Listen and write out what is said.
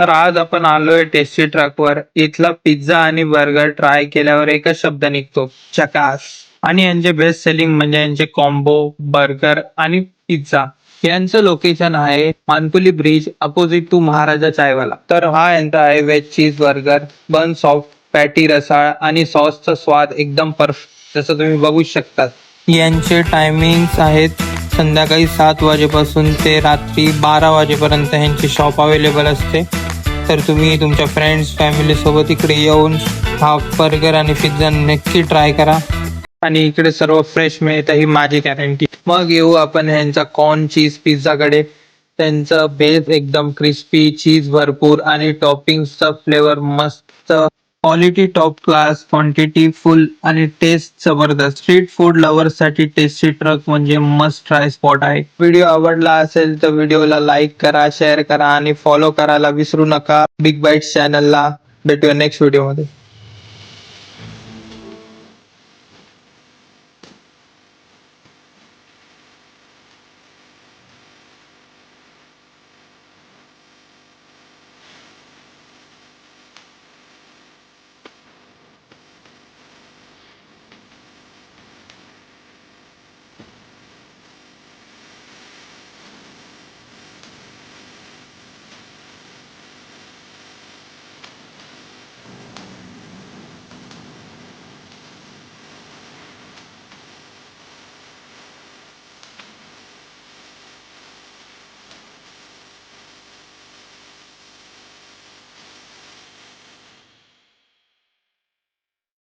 तर आज आपण आलोय टेस्टी ट्रकवर. इथला पिझ्झा आणि बर्गर ट्राय केल्यावर एकच शब्द निघतो, चकास. आणि यांचे बेस्ट सेलिंग म्हणजे यांचे कॉम्बो बर्गर आणि पिझ्झा. यांचं लोकेशन आहे मानपुली ब्रिज अपोजिट टू महाराजा चायवाला. तर हा यांचा आहे व्हेज चीज बर्गर, बन सॉफ्ट, पॅटी रसाळ आणि सॉसचा स्वाद एकदम परफेक्ट, जसं तुम्ही बघू शकता. यांचे टायमिंग्स आहेत संध्याकाळी 7 वाजेपासून ते रात्री 12 वाजेपर्यंत ह्यांची शॉप अवेलेबल असते. तर तुम्ही तुमच्या फ्रेंड्स फॅमिली सोबत इकडे येऊन हा बर्गर आणि पिझ्झा नक्की ट्राय करा. आणि इकडे सर्व फ्रेश मिळतं ही माझी गॅरंटी. मग येऊ आपण ह्यांचा कॉर्न चीज पिझ्झाकडे. त्यांचं बेस एकदम क्रिस्पी, चीज भरपूर आणि टॉपिंगचा फ्लेवर मस्त. क्वालिटी टॉप क्लास, क्वांटिटी फुल आणि टेस्ट जबरदस्त. स्ट्रीट फूड लवर्ससाठी टेस्टी ट्रक म्हणजे मस्ट ट्राय स्पॉट आहे. व्हिडिओ आवडला असेल तर व्हिडिओला लाईक करा, शेअर करा आणि फॉलो करायला विसरू नका बिग बाईट्स चॅनलला. भेटूया नेक्स्ट व्हिडिओमध्ये.